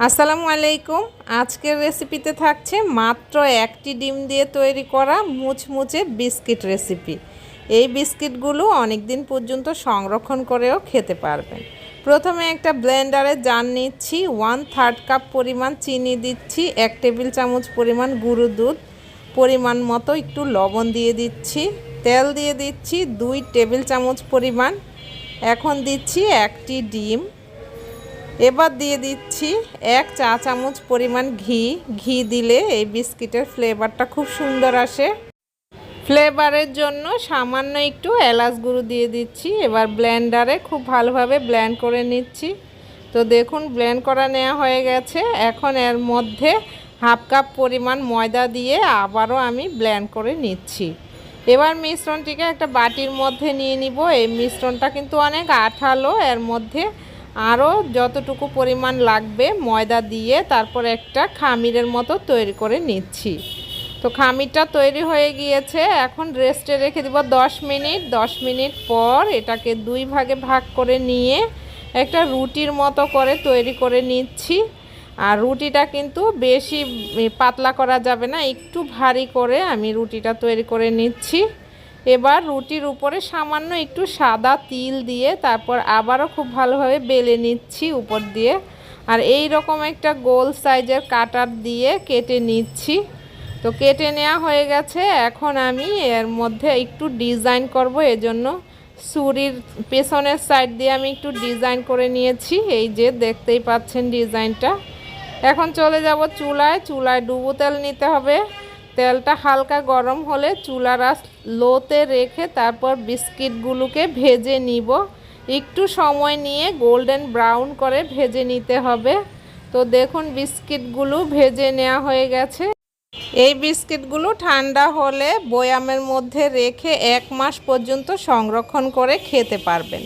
আসসালামু আলাইকুম। আজকের রেসিপিতে থাকছে মাত্র একটি ডিম দিয়ে তৈরি করা মুচমুচে বিস্কিট রেসিপি। এই বিস্কিটগুলো অনেক দিন পর্যন্ত সংরক্ষণ করেও খেতে পারবেন। প্রথমে একটা ব্লেন্ডারে জার নিচ্ছি, 1/3 কাপ পরিমাণ চিনি দিচ্ছি, 1 টেবিল চামচ পরিমাণ গুঁড়ো দুধ, পরিমাণ মতো একটু লবণ দিয়ে দিচ্ছি, তেল দিয়ে দিচ্ছি 2 টেবিল চামচ পরিমাণ। এখন দিচ্ছি একটি ডিম। এবার দিয়ে দিচ্ছি 1 চা চামচ পরিমাণ ঘি দিলে এই বিস্কিটের ফ্লেভারটা খুব সুন্দর আসে। ফ্লেভারের জন্য সামান্য একটু এলাচ গুঁড়ো দিয়ে দিচ্ছি। এবার ব্লেন্ডারে খুব ভালোভাবে ব্লেন্ড করে নিচ্ছি। তো দেখুন ব্লেন্ড করা নেওয়া হয়ে গেছে। এখন এর মধ্যে 1/2 কাপ পরিমাণ ময়দা দিয়ে আবারও আমি ব্লেন্ড করে নিচ্ছি। এবার মিশ্রণটিকে একটা বাটির মধ্যে নিয়ে নিব। এই মিশ্রণটা কিন্তু অনেক আঠালো। এর মধ্যে আরও যতটুকু পরিমাণ লাগবে ময়দা দিয়ে তারপর একটা খামিরের মতো তৈরি করে নিচ্ছি। তো খামিরটা তৈরি হয়ে গিয়েছে। এখন রেস্টে রেখে দেব 10 মিনিট। 10 মিনিট পর এটাকে 2 ভাগে ভাগ করে নিয়ে একটা রুটির মতো করে তৈরি করে নিচ্ছি। আর রুটিটা কিন্তু বেশি পাতলা করা যাবে না, একটু ভারী করে আমি রুটিটা তৈরি করে নিচ্ছি। এবার রুটির উপরে সামান্য একটু সাদা তিল দিয়ে তারপর আবারও খুব ভালোভাবে বেলে নিচ্ছি উপর দিয়ে। আর এই রকম একটা গোল সাইজের কাটার দিয়ে কেটে নিচ্ছি। তো কেটে নেওয়া হয়ে গেছে। এখন আমি এর মধ্যে একটু ডিজাইন করব, এজন্য ছুরির পেছনের সাইড দিয়ে আমি একটু ডিজাইন করে নিয়েছি। এই যে দেখতেই পাচ্ছেন ডিজাইনটা। এখন চলে যাব চুলায় ডুবো তেল নিতে হবে। তেলটা হালকা গরম হলে চুলার আঁচ লোতে রেখে তারপর বিস্কিটগুলোকে ভেজে নিব। একটু সময় নিয়ে গোল্ডেন ব্রাউন করে ভেজে নিতে হবে। তো দেখুন বিস্কিটগুলো ভেজে নেওয়া হয়ে গেছে। এই বিস্কিটগুলো ঠান্ডা হলে বয়ামের মধ্যে রেখে 1 মাস পর্যন্ত সংরক্ষণ করে খেতে পারবেন।